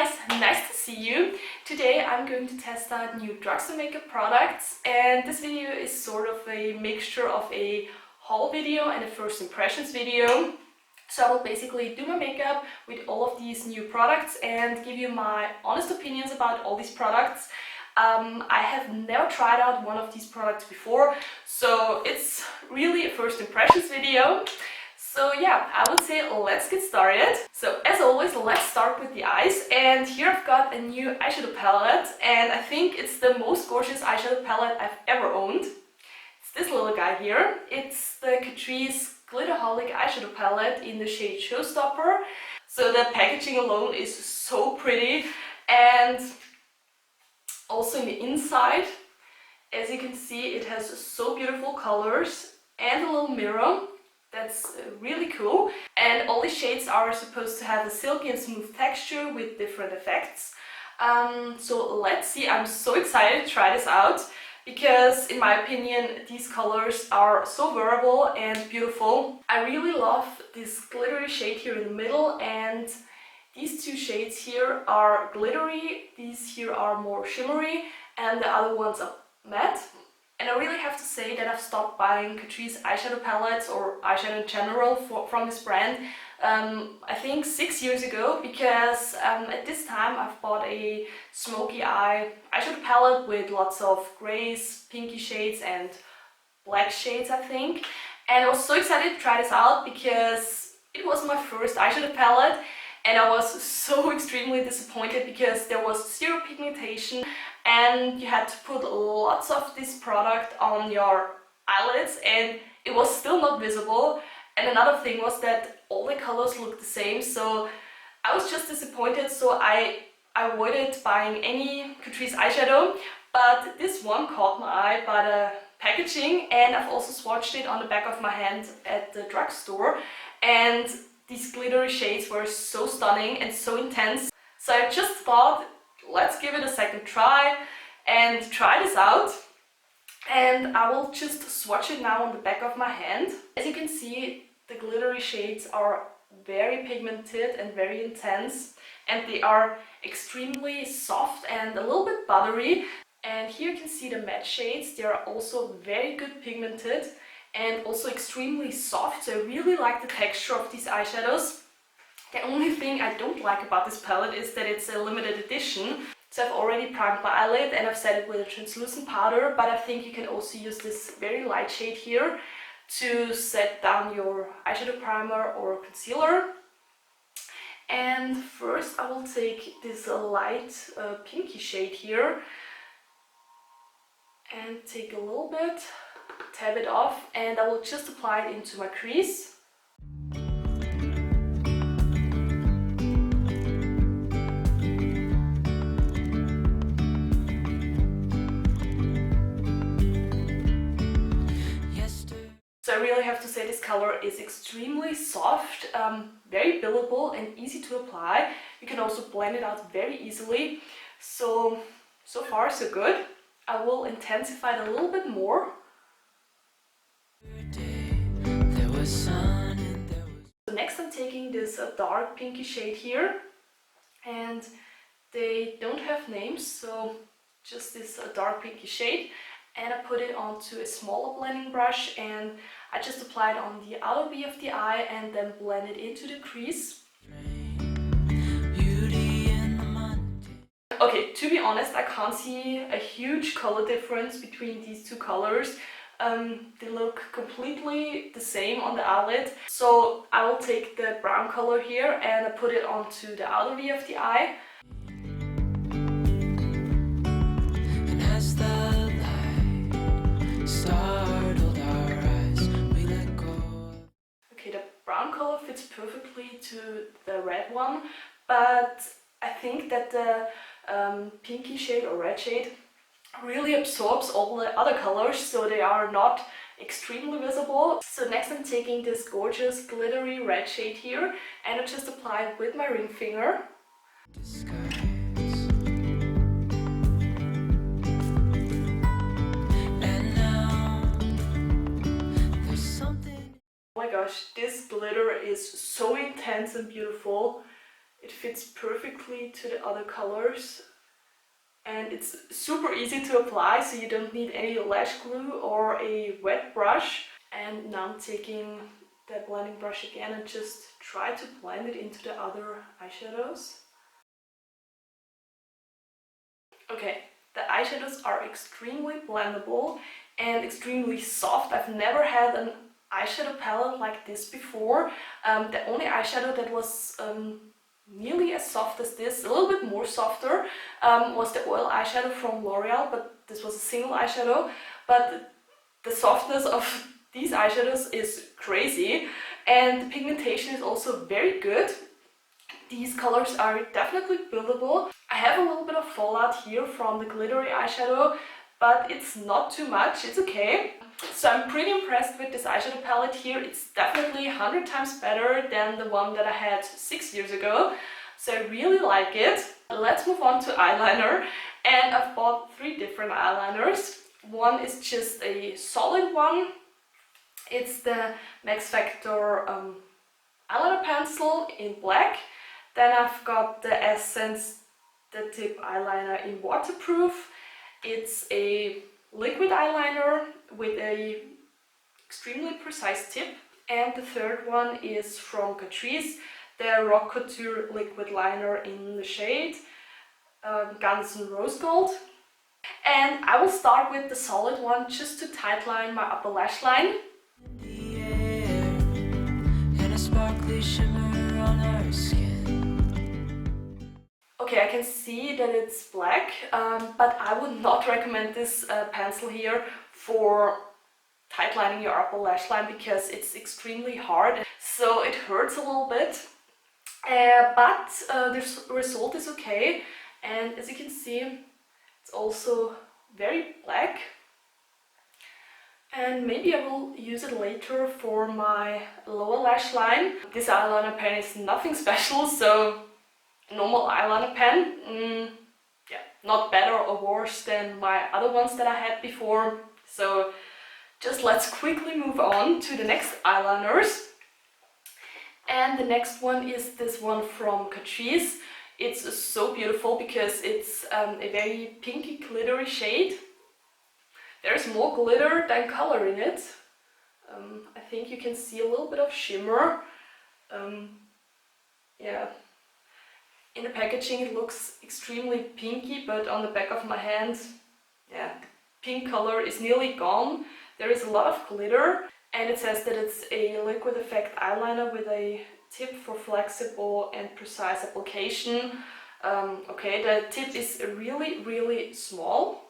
guys, nice to see you. Today I'm going to test out new Drugstore makeup products, and this video is sort of a mixture of a haul video and a first impressions video. So I will basically do my makeup with all of these new products and give you my honest opinions about all these products. I have never tried out one of these products before, so it's really a first impressions video. So yeah, I would say let's get started. So as always, let's start with the eyes, and here I've got a new eyeshadow palette, and I think it's the most gorgeous eyeshadow palette I've ever owned. It's this little guy here. It's the Catrice Glitterholic eyeshadow palette in the shade Showstopper. So the packaging alone is so pretty, and also in the inside, as you can see, it has so beautiful colors and a little mirror. That's really cool. And all these shades are supposed to have a silky and smooth texture with different effects. So let's see, I'm so excited to try this out because in my opinion these colors are so wearable and beautiful. I really love this glittery shade here in the middle, and these two shades here are glittery, these here are more shimmery, and the other ones are matte. And I really have to say that I've stopped buying Catrice eyeshadow palettes or eyeshadow in general from this brand I think 6 years ago, because at this time I've bought a smoky eye eyeshadow palette with lots of grays, pinky shades and black shades, I think. And I was so excited to try this out because it was my first eyeshadow palette, and I was so extremely disappointed because there was zero pigmentation and you had to put lots of this product on your eyelids and it was still not visible. And another thing was that all the colors looked the same, so I was just disappointed, so I avoided buying any Catrice eyeshadow. But this one caught my eye by the packaging, and I've also swatched it on the back of my hand at the drugstore, and these glittery shades were so stunning and so intense. So I just thought, let's give it a second try and try this out. And I will just swatch it now on the back of my hand. As you can see, the glittery shades are very pigmented and very intense, and they are extremely soft and a little bit buttery. And here you can see the matte shades. They are also very good pigmented and also extremely soft, so I really like the texture of these eyeshadows. The only thing I don't like about this palette is that it's a limited edition. So I've already primed my eyelid and I've set it with a translucent powder, but I think you can also use this very light shade here to set down your eyeshadow primer or concealer. And first I will take this light pinky shade here and take a little bit, tap it off, and I will just apply it into my crease. So I really have to say this color is extremely soft, very buildable and easy to apply. You can also blend it out very easily. So far so good. I will intensify it a little bit more. So next I'm taking this dark pinky shade here, and they don't have names, so just this dark pinky shade, and I put it onto a smaller blending brush and I just apply it on the outer V of the eye and then blend it into the crease. Okay, to be honest, I can't see a huge color difference between these two colors. They look completely the same on the eyelid. So I will take the brown color here and I put it onto the outer V of the eye. And as the light startled our eyes, we let go. Okay, the brown color fits perfectly to the red one, but I think that the pinky shade or red shade really absorbs all the other colors, so they are not extremely visible. So next I'm taking this gorgeous glittery red shade here and I just apply it with my ring finger. And now there's something. Oh my gosh, this glitter is so intense and beautiful. It fits perfectly to the other colors. And it's super easy to apply, so you don't need any lash glue or a wet brush. And now I'm taking the blending brush again and just try to blend it into the other eyeshadows. Okay, the eyeshadows are extremely blendable and extremely soft. I've never had an eyeshadow palette like this before. The only eyeshadow that was nearly as soft as this, a little bit more softer, was the oil eyeshadow from L'Oreal, but this was a single eyeshadow. But the softness of these eyeshadows is crazy, and the pigmentation is also very good. These colors are definitely buildable. I have a little bit of fallout here from the glittery eyeshadow, but it's not too much, it's okay. So I'm pretty impressed with this eyeshadow palette here. It's definitely 100 times better than the one that I had 6 years ago. So I really like it. Let's move on to eyeliner. And I've bought 3 different eyeliners. One is just a solid one. It's the Max Factor eyeliner pencil in black. Then I've got the Essence the Tip eyeliner in waterproof. It's a liquid eyeliner with a extremely precise tip. And the third one is from Catrice, the Rock Couture liquid liner in the shade Ganzen Rosegold. And I will start with the solid one just to tightline my upper lash line. Okay, I can see that it's black, but I would not recommend this pencil here for tightlining your upper lash line because it's extremely hard, so it hurts a little bit. But the result is okay, and as you can see, it's also very black. And maybe I will use it later for my lower lash line. This eyeliner pen is nothing special, so normal eyeliner pen, yeah, not better or worse than my other ones that I had before. So just let's quickly move on to the next eyeliners. And the next one is this one from Catrice. It's so beautiful because it's a very pinky glittery shade. There's more glitter than color in it. I think you can see a little bit of shimmer. Yeah. In the packaging it looks extremely pinky, but on the back of my hand, yeah, the pink color is nearly gone. There is a lot of glitter, and it says that it's a liquid effect eyeliner with a tip for flexible and precise application. Okay, the tip is really small,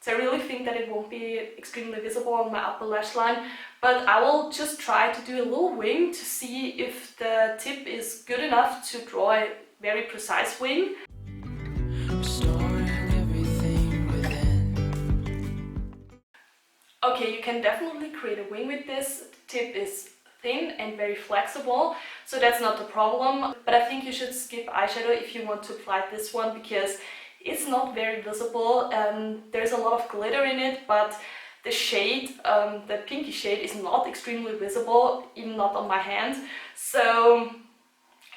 so I really think that it won't be extremely visible on my upper lash line, but I will just try to do a little wing to see if the tip is good enough to draw a very precise wing. Okay, you can definitely create a wing with this. The tip is thin and very flexible, so that's not the problem. But I think you should skip eyeshadow if you want to apply this one because it's not very visible. There's a lot of glitter in it, but the shade, the pinky shade, is not extremely visible, even not on my hand. So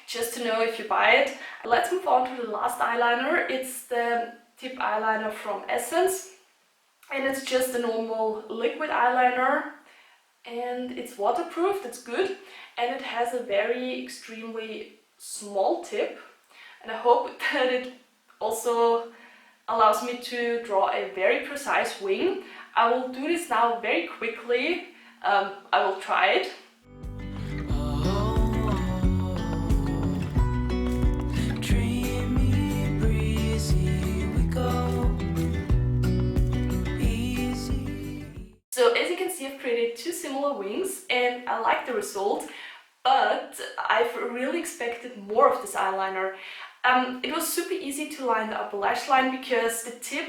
just to know if you buy it. Let's move on to the last eyeliner. It's the Tip eyeliner from Essence. And it's just a normal liquid eyeliner. And it's waterproof, that's good. And it has a very extremely small tip. And I hope that it also allows me to draw a very precise wing. I will do this now very quickly. I will try it. So as you can see, I've created 2 similar wings and I like the result, but I've really expected more of this eyeliner. It was super easy to line the upper lash line because the tip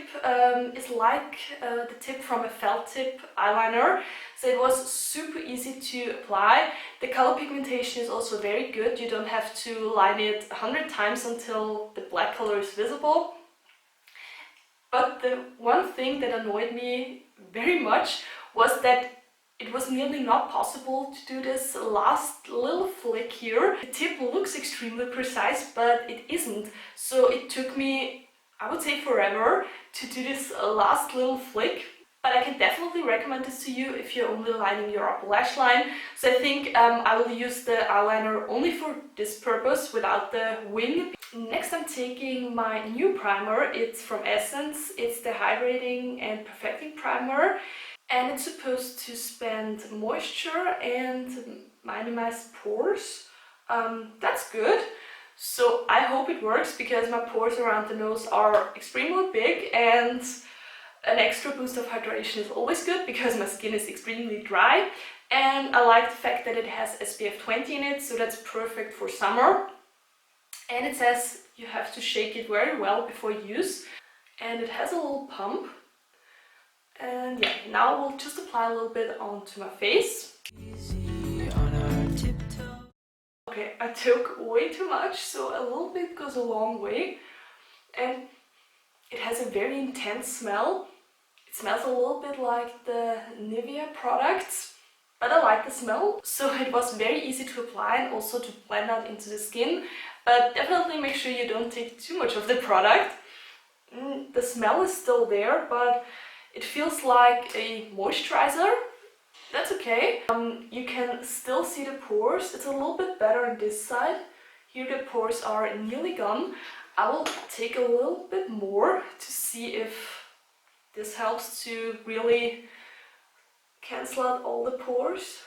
is like the tip from a felt tip eyeliner, so it was super easy to apply. The color pigmentation is also very good. You don't have to line it 100 times until the black color is visible. But the one thing that annoyed me very much was that it was nearly not possible to do this last little flick here. The tip looks extremely precise, but it isn't. So it took me, I would say, forever to do this last little flick. But I can definitely recommend this to you if you're only lining your upper lash line. So I think I will use the eyeliner only for this purpose without the wing. Next I'm taking my new primer. It's from Essence. It's the Hydrating and Perfecting Primer. And it's supposed to spend moisture and minimize pores. That's good. So I hope it works because my pores around the nose are extremely big, and an extra boost of hydration is always good because my skin is extremely dry. And I like the fact that it has SPF 20 in it, so that's perfect for summer. And it says you have to shake it very well before use. And it has a little pump. And yeah, now we'll just apply a little bit onto my face. Okay, I took way too much, so a little bit goes a long way. And it has a very intense smell. It smells a little bit like the Nivea products, but I like the smell. So it was very easy to apply and also to blend out into the skin. But definitely make sure you don't take too much of the product. The smell is still there, but it feels like a moisturizer. That's okay. You can still see the pores. It's a little bit better on this side. Here the pores are nearly gone. I will take a little bit more to see if this helps to really cancel out all the pores.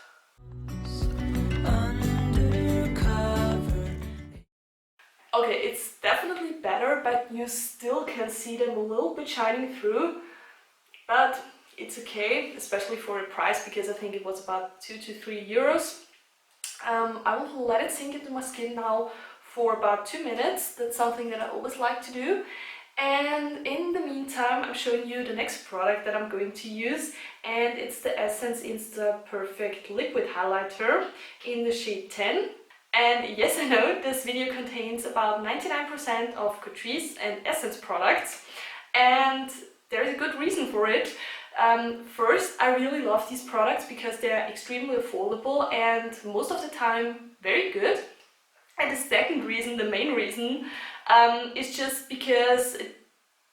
Okay, it's definitely better, but you still can see them a little bit shining through. But it's okay, especially for the price, because I think it was about 2 to 3 euros. I will let it sink into my skin now for about 2 minutes. That's something that I always like to do. And in the meantime, I'm showing you the next product that I'm going to use, and it's the Essence Insta Perfect Liquid Highlighter in the shade 10. And yes, I know this video contains about 99% of Catrice and Essence products, and there's a good reason for it. First, I really love these products because they're extremely affordable and most of the time very good. And the second reason, the main reason, is just because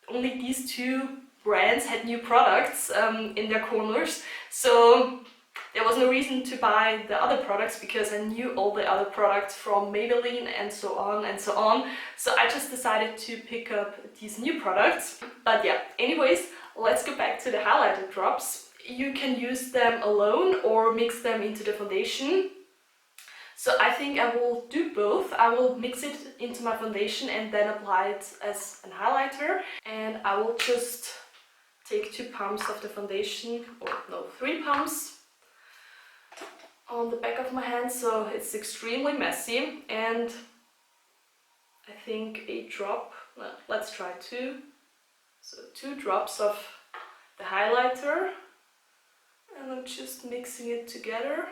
only these two brands had new products in their corners. So there was no reason to buy the other products because I knew all the other products from Maybelline and so on and so on. So I just decided to pick up these new products. But yeah, anyways, let's go back to the highlighter drops. You can use them alone or mix them into the foundation. So I think I will do both. I will mix it into my foundation and then apply it as an highlighter. And I will just take 2 pumps of the foundation, or no, 3 pumps on the back of my hand. So it's extremely messy. And I think a drop, well, let's try 2. So 2 drops of the highlighter. And I'm just mixing it together.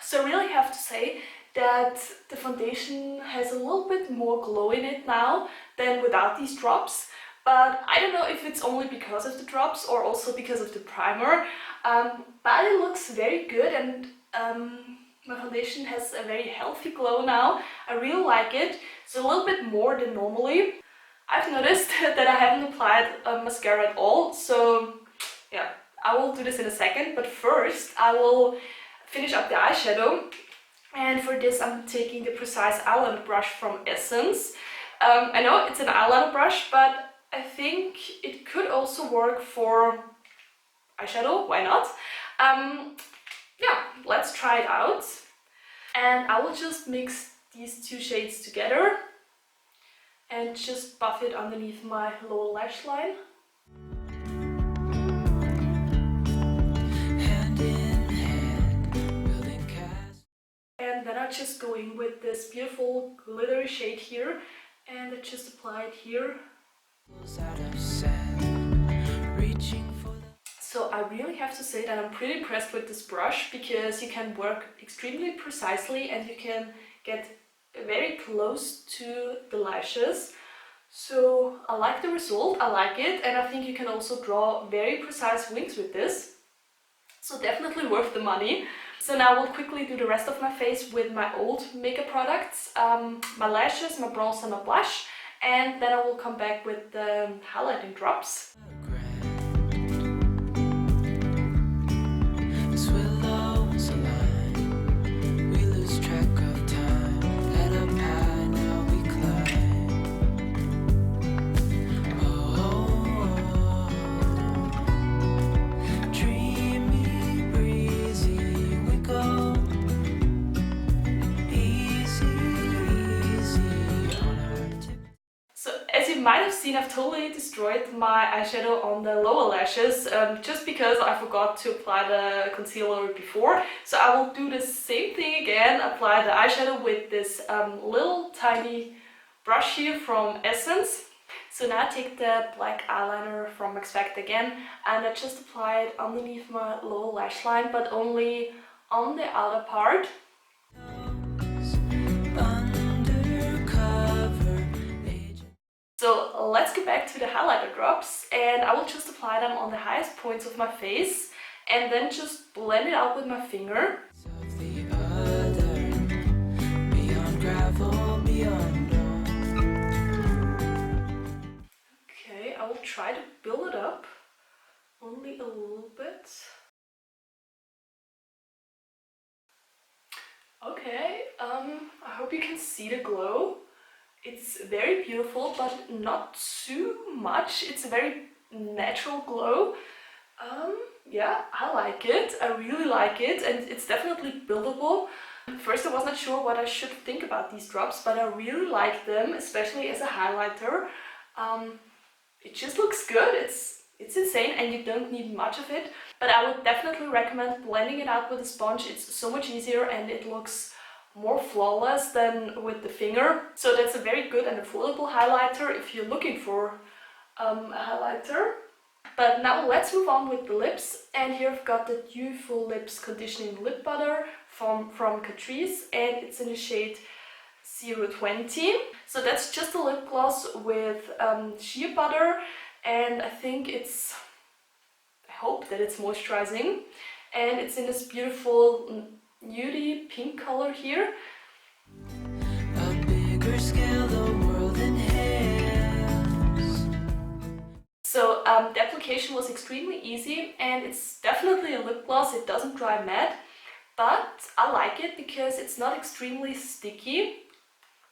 So I really have to say that the foundation has a little bit more glow in it now than without these drops. But I don't know if it's only because of the drops or also because of the primer. But it looks very good, and my foundation has a very healthy glow now. I really like it. It's a little bit more than normally. I've noticed that I haven't applied mascara at all, so yeah, I will do this in a second. But first I will finish up the eyeshadow, and for this I'm taking the Precise Eyeliner brush from Essence. I know it's an eyeliner brush, but I think it could also work for eyeshadow, why not? Yeah, let's try it out. And I will just mix these 2 shades together and just buff it underneath my lower lash line. And then I just go in with this beautiful glittery shade here, and I just apply it here. So I really have to say that I'm pretty impressed with this brush because you can work extremely precisely and you can get very close to the lashes. So I like the result, I like it, and I think you can also draw very precise wings with this. So definitely worth the money. So now we'll quickly do the rest of my face with my old makeup products, my lashes, my bronzer, my blush, and then I will come back with the highlighting drops. You might have seen I've totally destroyed my eyeshadow on the lower lashes just because I forgot to apply the concealer before. So I will do the same thing again, apply the eyeshadow with this little tiny brush here from Essence. So now I take the black eyeliner from Max Factor again and I just apply it underneath my lower lash line, but only on the outer part. So let's get back to the highlighter drops, and I will just apply them on the highest points of my face and then just blend it out with my finger. Okay, I will try to build it up only a little bit. Okay, I hope you can see the glow. It's very beautiful, but not too much. It's a very natural glow. Yeah, I like it. I really like it, and it's definitely buildable. First, I was not sure what I should think about these drops, but I really like them, especially as a highlighter. It just looks good. It's insane, and you don't need much of it. But I would definitely recommend blending it out with a sponge. It's so much easier, and it looks more flawless than with the finger. So that's a very good and affordable highlighter if you're looking for a highlighter. But now let's move on with the lips, and here I've got the Dewy-Ful Lips Conditioning Lip Butter from Catrice, and it's in the shade 020. So that's just a lip gloss with shea butter, and I hope that it's moisturizing, and it's in this beautiful nudie pink color here. A bigger scale, the world inhales. So the application was extremely easy, and it's definitely a lip gloss. It doesn't dry matte, but I like it because it's not extremely sticky.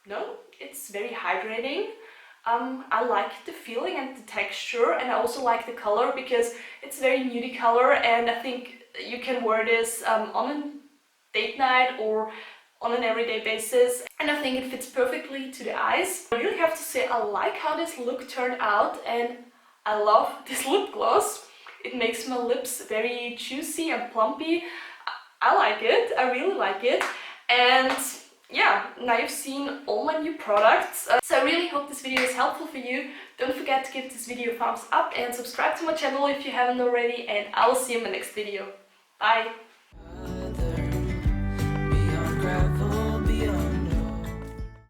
No, it's very hydrating. I like the feeling and the texture, and I also like the color because it's very nudie color, and I think you can wear this on a date night or on an everyday basis, and I think it fits perfectly to the eyes. I really have to say I like how this look turned out, and I love this lip gloss. It makes my lips very juicy and plumpy. I like it, I really like it, and yeah, now you've seen all my new products. So I really hope this video is helpful for you. Don't forget to give this video a thumbs up and subscribe to my channel if you haven't already, and I will see you in my next video. Bye!